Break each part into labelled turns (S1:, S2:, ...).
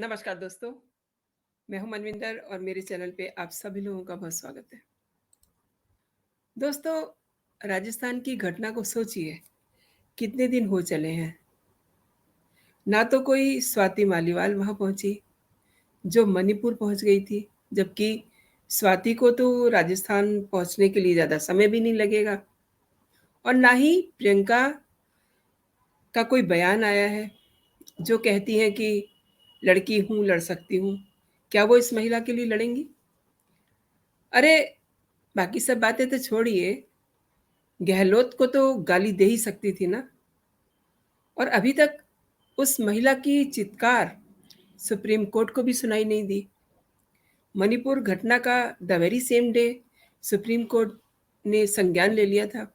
S1: नमस्कार दोस्तों, मैं हूं मनविंदर और मेरे चैनल पे आप सभी लोगों का बहुत स्वागत है। दोस्तों, राजस्थान की घटना को सोचिए, कितने दिन हो चले हैं। ना तो कोई स्वाति मालीवाल वहां पहुंची, जो मणिपुर पहुंच गई थी, जबकि स्वाति को तो राजस्थान पहुंचने के लिए ज़्यादा समय भी नहीं लगेगा। और ना ही प्रियंका का कोई बयान आया है, जो कहती हैं कि लड़की हूँ, लड़ सकती हूँ। क्या वो इस महिला के लिए लड़ेंगी? अरे, बाकी सब बातें तो छोड़िए, गहलोत को तो गाली दे ही सकती थी ना। और अभी तक उस महिला की चित्कार सुप्रीम कोर्ट को भी सुनाई नहीं दी। मणिपुर घटना का the very same day supreme court ने संज्ञान ले लिया था,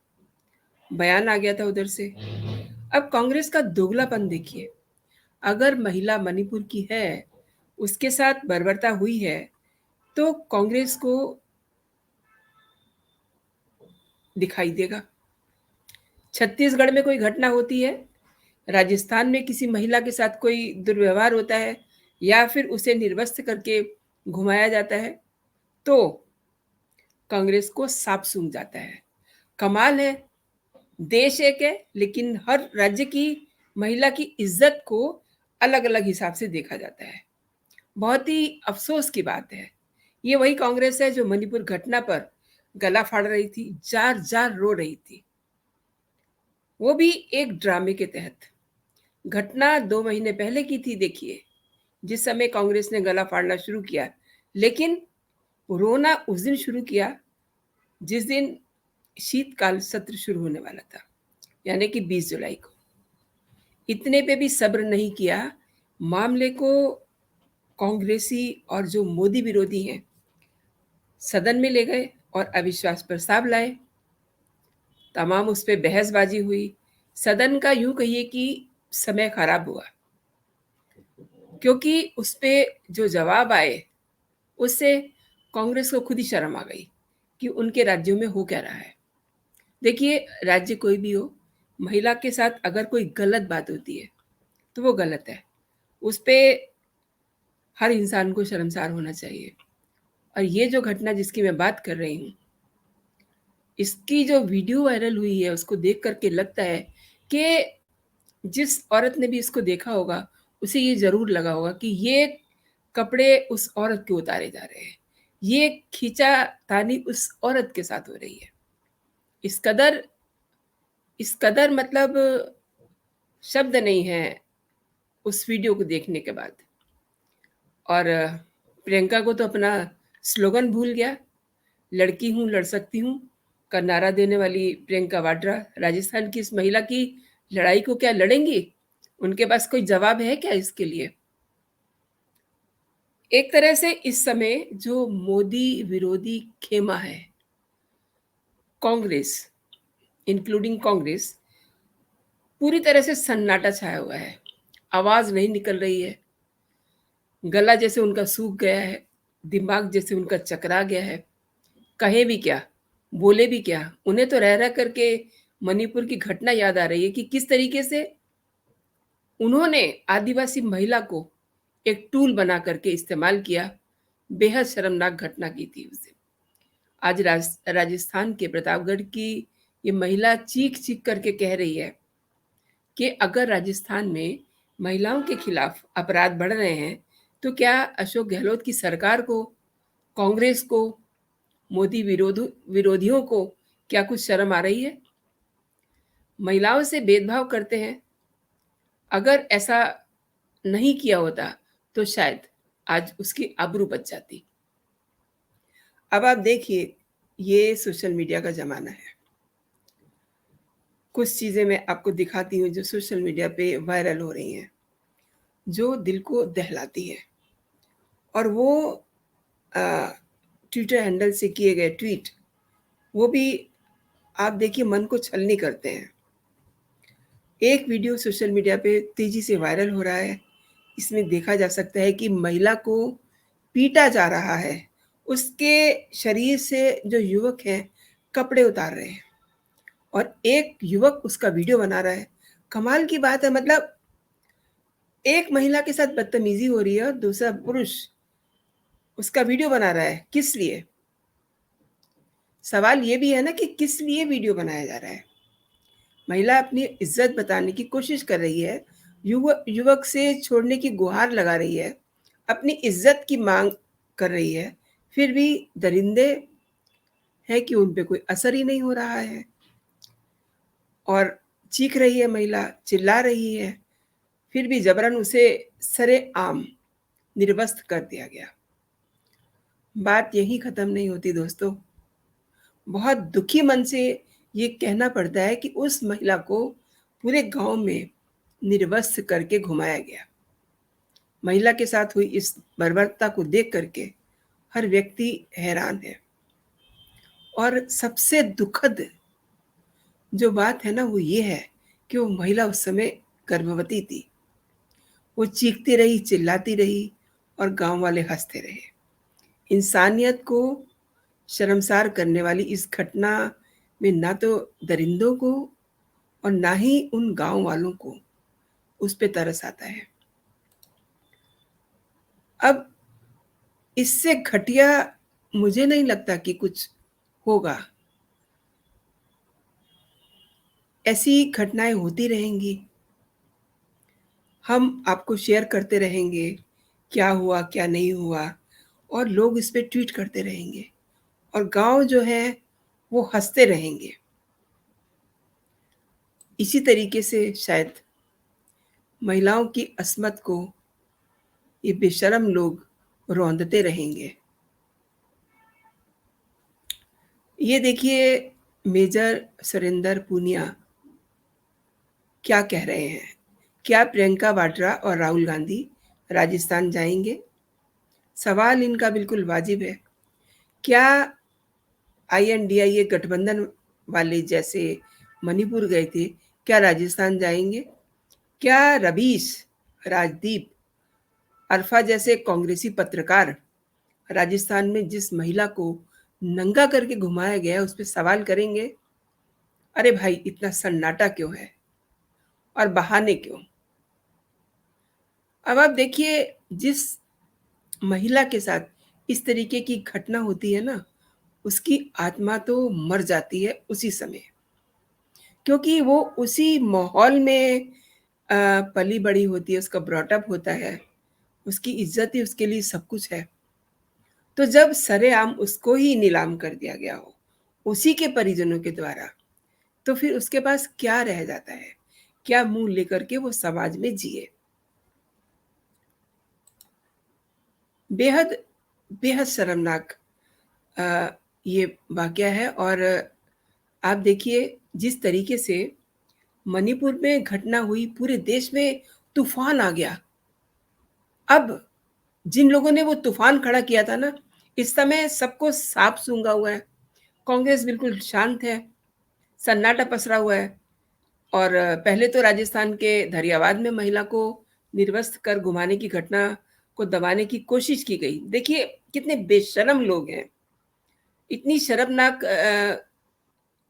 S1: बयान आ गया था उधर से। अब कांग्रेस का दोगलापन देखिए। अगर महिला मणिपुर की है, उसके साथ बर्बरता हुई है, तो कांग्रेस को दिखाई देगा। छत्तीसगढ़ में कोई घटना होती है, राजस्थान में किसी महिला के साथ कोई दुर्व्यवहार होता है या फिर उसे निर्वस्त्र करके घुमाया जाता है, तो कांग्रेस को सांप सूंघ जाता है। कमाल है, देश एक है लेकिन हर राज्य की महिला की इज्जत को अलग अलग हिसाब से देखा जाता है। बहुत ही अफसोस की बात है। ये वही कांग्रेस है जो मणिपुर घटना पर गला फाड़ रही थी, जार जार रो रही थी, वो भी एक ड्रामे के तहत। घटना 2 महीने पहले की थी देखिए, जिस समय कांग्रेस ने गला फाड़ना शुरू किया। लेकिन रोना उस दिन शुरू किया जिस दिन शीतकाल सत्र शुरू होने वाला था, यानी कि 20 जुलाई को। इतने पे भी सब्र नहीं किया, मामले को कांग्रेसी और जो मोदी विरोधी हैं सदन में ले गए और अविश्वास प्रस्ताव लाए। तमाम उस पर बहसबाजी हुई। सदन का यूं कहिए कि समय खराब हुआ, क्योंकि उस पे जो जवाब आए उससे कांग्रेस को खुद ही शर्म आ गई कि उनके राज्यों में हो क्या रहा है। देखिए, राज्य कोई भी हो, महिला के साथ अगर कोई गलत बात होती है तो वो गलत है, उस पे हर इंसान को शर्मसार होना चाहिए। और ये जो घटना जिसकी मैं बात कर रही हूँ, इसकी जो वीडियो वायरल हुई है, उसको देख करके लगता है कि जिस औरत ने भी इसको देखा होगा, उसे ये ज़रूर लगा होगा कि ये कपड़े उस औरत के उतारे जा रहे हैं, ये खींचातानी उस औरत के साथ हो रही है। इस कदर मतलब शब्द नहीं है उस वीडियो को देखने के बाद। और प्रियंका को तो अपना स्लोगन भूल गया, लड़की हूँ, लड़ सकती हूँ का नारा देने वाली प्रियंका वाड्रा राजस्थान की इस महिला की लड़ाई को क्या लड़ेंगी? उनके पास कोई जवाब है क्या इसके लिए? एक तरह से इस समय जो मोदी विरोधी खेमा है, कांग्रेस, इंक्लूडिंग कांग्रेस, पूरी तरह से सन्नाटा छाया हुआ है। आवाज नहीं निकल रही है, गला जैसे उनका सूख गया है, दिमाग जैसे उनका चकरा गया है। कहे भी क्या, बोले भी क्या? उन्हें तो रह रह करके मणिपुर की घटना याद आ रही है कि किस तरीके से उन्होंने आदिवासी महिला को एक टूल बना करके इस्तेमाल किया। बेहद शर्मनाक घटना की थी उस दिन। आज राजस्थान के प्रतापगढ़ की ये महिला चीख चीख करके कह रही है कि अगर राजस्थान में महिलाओं के खिलाफ अपराध बढ़ रहे हैं, तो क्या अशोक गहलोत की सरकार को, कांग्रेस को, मोदी विरोधियों को क्या कुछ शर्म आ रही है? महिलाओं से भेदभाव करते हैं। अगर ऐसा नहीं किया होता तो शायद आज उसकी आबरू बच जाती। अब आप देखिए, ये सोशल मीडिया का ज़माना है। कुछ चीज़ें मैं आपको दिखाती हूँ जो सोशल मीडिया पे वायरल हो रही हैं, जो दिल को दहलाती है। और वो अ, ट्विटर हैंडल से किए गए ट्वीट, वो भी आप देखिए मन को छलनी करते हैं। एक वीडियो सोशल मीडिया पे तेज़ी से वायरल हो रहा है। इसमें देखा जा सकता है कि महिला को पीटा जा रहा है। उसके शरीर से जो युवक हैं, कपड़े उतार रहे हैं और एक युवक उसका वीडियो बना रहा है। कमाल की बात है, मतलब एक महिला के साथ बदतमीजी हो रही है और दूसरा पुरुष उसका वीडियो बना रहा है, किस लिए? सवाल ये भी है ना कि किस लिए वीडियो बनाया जा रहा है? महिला अपनी इज्जत बताने की कोशिश कर रही है, युवक से छोड़ने की गुहार लगा रही है, अपनी इज्जत की मांग कर रही है, फिर भी दरिंदे हैं कि उन पे कोई असर ही नहीं हो रहा है और चीख रही है महिला, चिल्ला रही है, फिर भी जबरन उसे सरेआम निर्वस्त्र कर दिया गया। बात यहीं खत्म नहीं होती दोस्तों। बहुत दुखी मन से ये कहना पड़ता है कि उस महिला को पूरे गांव में निर्वस्त्र करके घुमाया गया। महिला के साथ हुई इस बर्बरता को देख करके हर व्यक्ति हैरान है और सबसे दुखद जो बात है ना वो ये है कि वो महिला उस समय गर्भवती थी। वो चीखती रही, चिल्लाती रही और गांव वाले हंसते रहे। इंसानियत को शर्मसार करने वाली इस घटना में ना तो दरिंदों को और ना ही उन गांव वालों को उस पे तरस आता है। अब इससे घटिया मुझे नहीं लगता कि कुछ होगा। ऐसी घटनाएं होती रहेंगी, हम आपको शेयर करते रहेंगे क्या हुआ क्या नहीं हुआ और लोग इस पे ट्वीट करते रहेंगे और गांव जो है वो हंसते रहेंगे। इसी तरीके से शायद महिलाओं की अस्मत को ये बेशर्म लोग रौंदते रहेंगे। ये देखिए मेजर सुरेंद्र पूनिया क्या कह रहे हैं। क्या प्रियंका वाड्रा और राहुल गांधी राजस्थान जाएंगे? सवाल इनका बिल्कुल वाजिब है। क्या आईएनडीआईए गठबंधन वाले जैसे मणिपुर गए थे, क्या राजस्थान जाएंगे? क्या रवीश, राजदीप, अरफा जैसे कांग्रेसी पत्रकार राजस्थान में जिस महिला को नंगा करके घुमाया गया उस पर सवाल करेंगे? अरे भाई इतना सन्नाटा क्यों है और बहाने क्यों? अब आप देखिए जिस महिला के साथ इस तरीके की घटना होती है ना उसकी आत्मा तो मर जाती है उसी समय, क्योंकि वो उसी माहौल में पली बड़ी होती है, उसका ब्रॉटअप होता है, उसकी इज्जत ही उसके लिए सब कुछ है। तो जब सरेआम उसको ही नीलाम कर दिया गया हो उसी के परिजनों के द्वारा, तो फिर उसके पास क्या रह जाता है? क्या मुंह लेकर के वो समाज में जिए? बेहद बेहद शर्मनाक अ, ये वाकया है। और आप देखिए जिस तरीके से मणिपुर में घटना हुई, पूरे देश में तूफान आ गया। अब जिन लोगों ने वो तूफान खड़ा किया था ना, इस समय सबको सांप सूंघा हुआ है। कांग्रेस बिल्कुल शांत है, सन्नाटा पसरा हुआ है। और पहले तो राजस्थान के धरियावाद में महिला को निर्वस्त्र कर घुमाने की घटना को दबाने की कोशिश की गई। देखिए कितने बेशर्म लोग हैं, इतनी शर्मनाक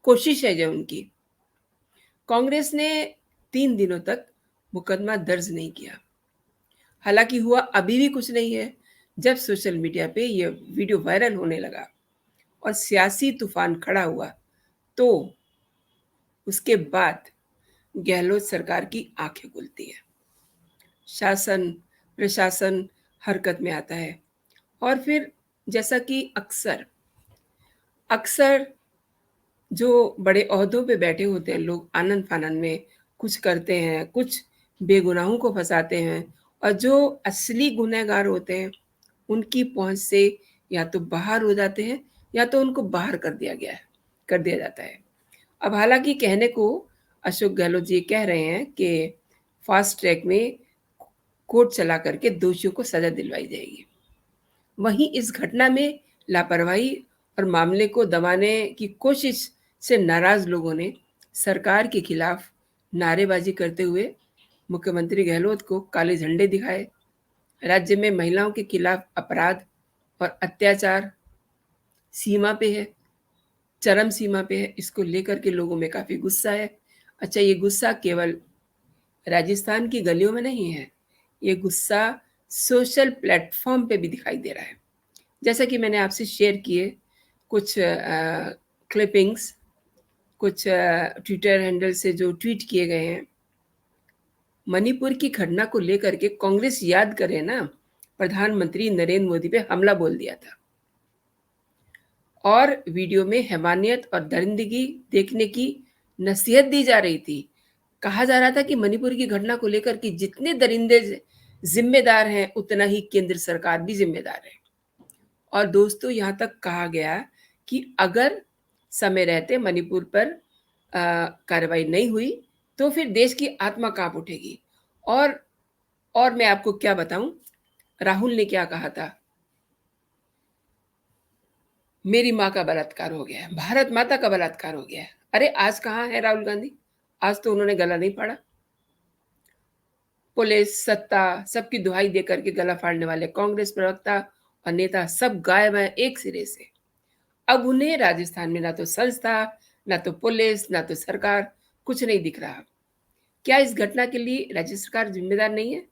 S1: कोशिश है जो उनकी। कांग्रेस ने 3 दिनों तक मुकदमा दर्ज नहीं किया। हालांकि हुआ अभी भी कुछ नहीं है। जब सोशल मीडिया पे ये वीडियो वायरल होने लगा और सियासी तूफान खड़ा हुआ, तो उसके बाद गहलोत सरकार की आंखें खुलती हैं। शासन प्रशासन हरकत में आता है और फिर जैसा कि अक्सर अक्सर जो बड़े ओहदों पे बैठे होते हैं लोग आनन फानन में कुछ करते हैं, कुछ बेगुनाहों को फंसाते हैं और जो असली गुनहगार होते हैं उनकी पहुंच से या तो बाहर हो जाते हैं या तो उनको बाहर कर दिया जाता है। अब हालांकि कहने को अशोक गहलोत जी कह रहे हैं कि फास्ट ट्रैक में कोर्ट चला करके दोषियों को सजा दिलवाई जाएगी। वहीं इस घटना में लापरवाही और मामले को दबाने की कोशिश से नाराज लोगों ने सरकार के खिलाफ नारेबाजी करते हुए मुख्यमंत्री गहलोत को काले झंडे दिखाए। राज्य में महिलाओं के खिलाफ अपराध और अत्याचार सीमा पे है, चरम सीमा पे है। इसको लेकर के लोगों में काफी गुस्सा है। अच्छा, ये गुस्सा केवल राजस्थान की गलियों में नहीं है, ये गुस्सा सोशल प्लेटफ़ॉर्म पे भी दिखाई दे रहा है। जैसा कि मैंने आपसे शेयर किए कुछ क्लिपिंग्स, कुछ ट्विटर हैंडल से जो ट्वीट किए गए हैं। मणिपुर की घटना को लेकर के कांग्रेस याद करे ना, प्रधानमंत्री नरेंद्र मोदी पे हमला बोल दिया था और वीडियो में हैवानियत और दरिंदगी देखने की नसीहत दी जा रही थी। कहा जा रहा था कि मणिपुर की घटना को लेकर के जितने दरिंदे जिम्मेदार हैं, उतना ही केंद्र सरकार भी जिम्मेदार है। और दोस्तों, यहाँ तक कहा गया कि अगर समय रहते मणिपुर पर कार्रवाई नहीं हुई तो फिर देश की आत्मा कांप उठेगी। और मैं आपको क्या बताऊं, राहुल ने क्या कहा था, मेरी माँ का बलात्कार हो गया है, भारत माता का बलात्कार हो गया है। अरे आज कहाँ है राहुल गांधी? आज तो उन्होंने गला नहीं फाड़ा। पुलिस, सत्ता, सबकी दुहाई दे करके गला फाड़ने वाले कांग्रेस प्रवक्ता और नेता सब गायब हैं एक सिरे से। अब उन्हें राजस्थान में ना तो संस्था, ना तो पुलिस, ना तो सरकार, कुछ नहीं दिख रहा। क्या इस घटना के लिए राज्य सरकार जिम्मेदार नहीं है?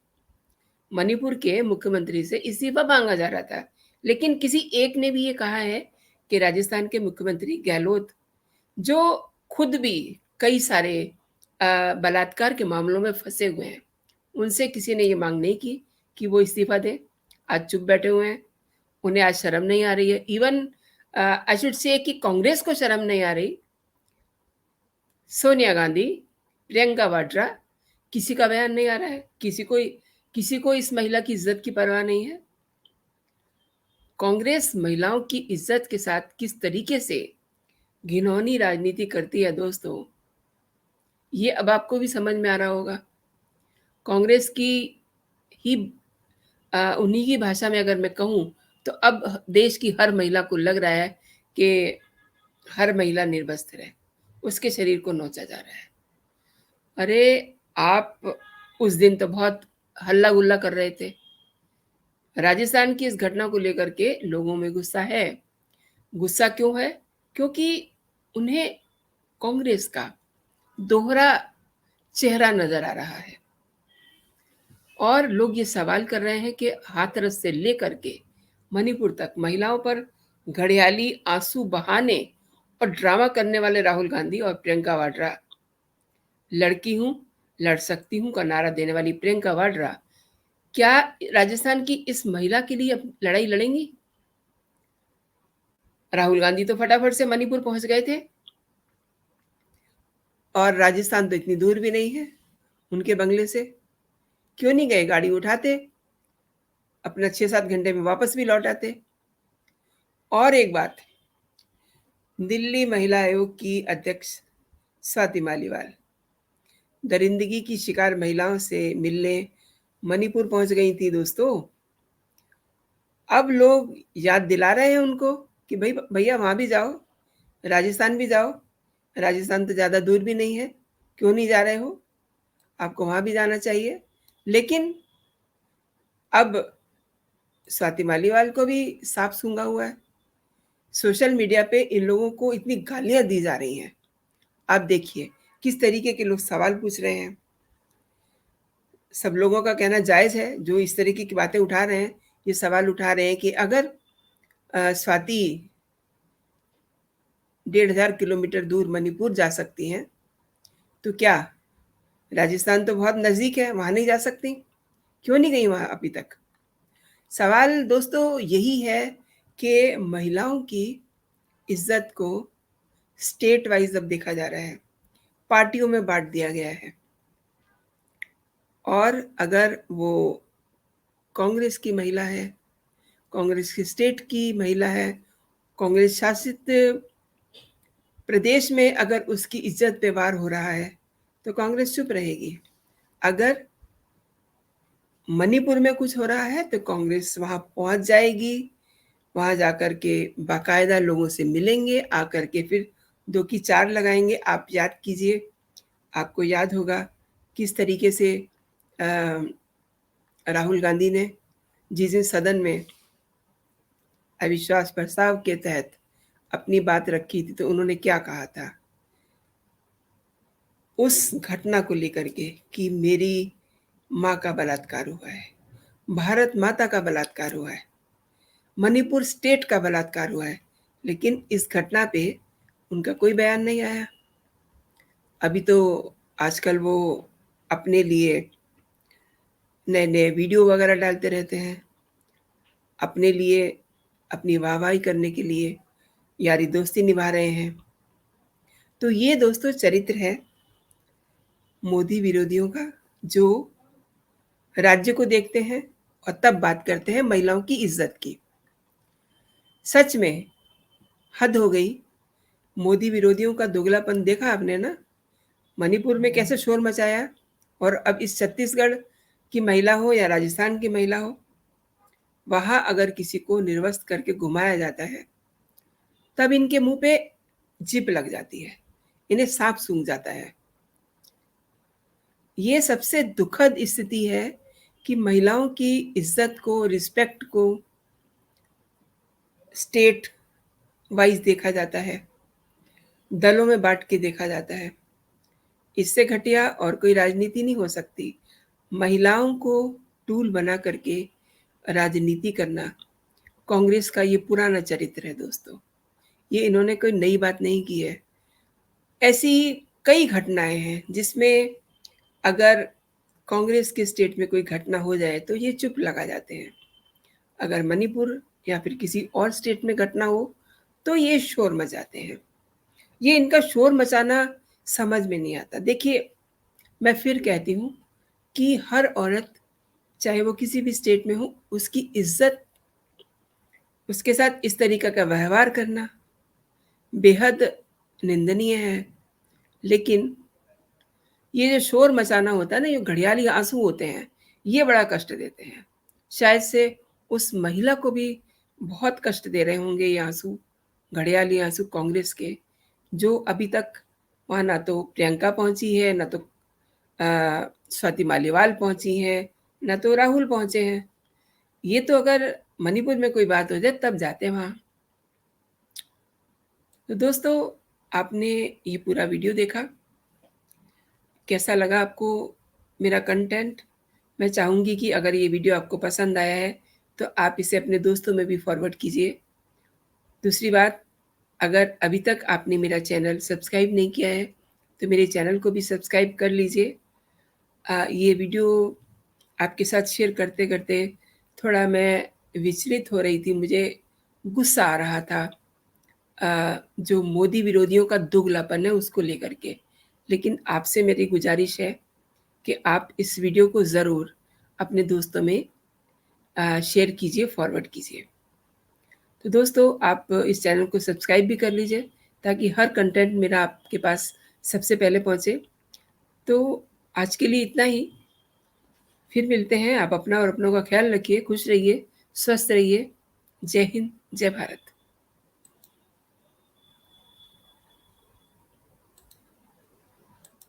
S1: मणिपुर के मुख्यमंत्री से इस्तीफा मांगा जा रहा था, लेकिन किसी एक ने भी ये कहा है कि राजस्थान के मुख्यमंत्री गहलोत, जो खुद भी कई सारे बलात्कार के मामलों में फंसे हुए हैं, उनसे किसी ने ये मांग नहीं की कि वो इस्तीफा दें। आज चुप बैठे हुए हैं। उन्हें आज शर्म नहीं आ रही है। इवन आई शुड से कि कांग्रेस को शर्म नहीं आ रही। सोनिया गांधी, प्रियंका वाड्रा, किसी का बयान नहीं आ रहा है। किसी को इस महिला की इज्जत की परवाह नहीं है। कांग्रेस महिलाओं की इज्जत के साथ किस तरीके से घिनौनी राजनीति करती है दोस्तों, ये अब आपको भी समझ में आ रहा होगा। कांग्रेस की ही उन्हीं की भाषा में अगर मैं कहूँ तो अब देश की हर महिला को लग रहा है कि हर महिला निर्वस्त्र है, उसके शरीर को नोचा जा रहा है। अरे आप उस दिन तो बहुत हल्ला गुल्ला कर रहे थे। राजस्थान की इस घटना को लेकर के लोगों में गुस्सा है। गुस्सा क्यों है? क्योंकि उन्हें कांग्रेस का दोहरा चेहरा नजर आ रहा है और लोग ये सवाल कर रहे हैं कि हाथरस से लेकर के मणिपुर तक महिलाओं पर घड़ियाली आंसू बहाने और ड्रामा करने वाले राहुल गांधी और प्रियंका वाड्रा, लड़की हूं, लड़ सकती हूं का नारा देने वाली प्रियंका वाड्रा, क्या राजस्थान की इस महिला के लिए अब लड़ाई लड़ेंगी? राहुल गांधी तो फटाफट से मणिपुर पहुंच गए थे और राजस्थान तो इतनी दूर भी नहीं है उनके बंगले से। क्यों नहीं गए? गाड़ी उठाते, अपना 6-7 घंटे में वापस भी लौट आते। और एक बात, दिल्ली महिला आयोग की अध्यक्ष स्वाति मालीवाल दरिंदगी की शिकार महिलाओं से मिलने मणिपुर पहुंच गई थी दोस्तों। अब लोग याद दिला रहे हैं उनको कि भाई भैया वहां भी जाओ, राजस्थान भी जाओ। राजस्थान तो ज्यादा दूर भी नहीं है, क्यों नहीं जा रहे हो? आपको वहां भी जाना चाहिए। लेकिन अब स्वाति मालीवाल को भी साफ सूंघा हुआ है। सोशल मीडिया पे इन लोगों को इतनी गालियां दी जा रही हैं। आप देखिए किस तरीके के लोग सवाल पूछ रहे हैं। सब लोगों का कहना जायज है जो इस तरीके की बातें उठा रहे हैं, ये सवाल उठा रहे हैं कि अगर स्वाति 1,500 किलोमीटर दूर मणिपुर जा सकती हैं, तो क्या राजस्थान तो बहुत नजदीक है, वहां नहीं जा सकती? क्यों नहीं गई वहां अभी तक? सवाल दोस्तों यही है कि महिलाओं की इज्जत को स्टेट वाइज अब देखा जा रहा है, पार्टियों में बांट दिया गया है। और अगर वो कांग्रेस की महिला है, कांग्रेस की स्टेट की महिला है, कांग्रेस शासित प्रदेश में अगर उसकी इज्जत पे वार हो रहा है, तो कांग्रेस चुप रहेगी। अगर मणिपुर में कुछ हो रहा है तो कांग्रेस वहां पहुंच जाएगी, वहां जाकर के बाकायदा लोगों से मिलेंगे, आकर के फिर 2 की 4 लगाएंगे। आप याद कीजिए, आपको याद होगा किस तरीके से राहुल गांधी ने जिस दिन सदन में अविश्वास प्रस्ताव के तहत अपनी बात रखी थी, तो उन्होंने क्या कहा था उस घटना को लेकर के कि मेरी माँ का बलात्कार हुआ है, भारत माता का बलात्कार हुआ है, मणिपुर स्टेट का बलात्कार हुआ है, लेकिन इस घटना पे उनका कोई बयान नहीं आया। अभी तो आजकल वो अपने लिए नए-नए वीडियो वगैरह डालते रहते हैं, अपने लिए अपनी वाहवाही करने के लिए यारी दोस्ती निभा रहे हैं। तो ये दोस्तों चरित्र है मोदी विरोधियों का, जो राज्य को देखते हैं और तब बात करते हैं महिलाओं की इज्जत की। सच में हद हो गई। मोदी विरोधियों का दोगलापन देखा आपने ना? मणिपुर में कैसे शोर मचाया, और अब इस छत्तीसगढ़ की महिला हो या राजस्थान की महिला हो, वहां अगर किसी को निर्वस्त्र करके घुमाया जाता है, तब इनके मुंह पे जिप लग जाती है, इन्हें सांप सूंघ जाता है। ये सबसे दुखद स्थिति है कि महिलाओं की इज्जत को, रिस्पेक्ट को स्टेट वाइज देखा जाता है, दलों में बांट के देखा जाता है। इससे घटिया और कोई राजनीति नहीं हो सकती। महिलाओं को टूल बना करके राजनीति करना कांग्रेस का ये पुराना चरित्र है दोस्तों। ये इन्होंने कोई नई बात नहीं की है। ऐसी कई घटनाएं हैं जिसमें अगर कांग्रेस के स्टेट में कोई घटना हो जाए तो ये चुप लगा जाते हैं। अगर मणिपुर या फिर किसी और स्टेट में घटना हो तो ये शोर मचाते हैं। ये इनका शोर मचाना समझ में नहीं आता। देखिए, मैं फिर कहती हूँ कि हर औरत, चाहे वो किसी भी स्टेट में हो, उसकी इज्जत, उसके साथ इस तरीक़े का व्यवहार करना बेहद निंदनीय है। लेकिन ये जो शोर मचाना होता है ना, ये घड़ियाली आँसू होते हैं, ये बड़ा कष्ट देते हैं। शायद से उस महिला को भी बहुत कष्ट दे रहे होंगे ये आँसू, घड़ियाली आँसू कांग्रेस के, जो अभी तक वहाँ ना तो प्रियंका पहुँची है, ना तो स्वाति मालीवाल पहुँची हैं, ना तो राहुल पहुँचे हैं। ये तो अगर मणिपुर में कोई बात हो जाए तब जाते हैं वहाँ। तो दोस्तों, आपने ये पूरा वीडियो देखा। कैसा लगा आपको मेरा कंटेंट? मैं चाहूँगी कि अगर ये वीडियो आपको पसंद आया है, तो आप इसे अपने दोस्तों में भी फॉरवर्ड कीजिए। दूसरी बात, अगर अभी तक आपने मेरा चैनल सब्सक्राइब नहीं किया है, तो मेरे चैनल को भी सब्सक्राइब कर लीजिए। ये वीडियो आपके साथ शेयर करते-करते थोड़ा मैं विचलित हो रही थी, मुझे गुस्सा आ रहा था जो मोदी विरोधियों का दोगलापन है उसको लेकर के। लेकिन आपसे मेरी गुज़ारिश है कि आप इस वीडियो को ज़रूर अपने दोस्तों में शेयर कीजिए, फॉरवर्ड कीजिए। तो दोस्तों, आप इस चैनल को सब्सक्राइब भी कर लीजिए ताकि हर कंटेंट मेरा आपके पास सबसे पहले पहुँचे। तो आज के लिए इतना ही। फिर मिलते हैं। आप अपना और अपनों का ख्याल रखिए, खुश रहिए, स्वस्थ रहिए। जय हिंद, जय भारत।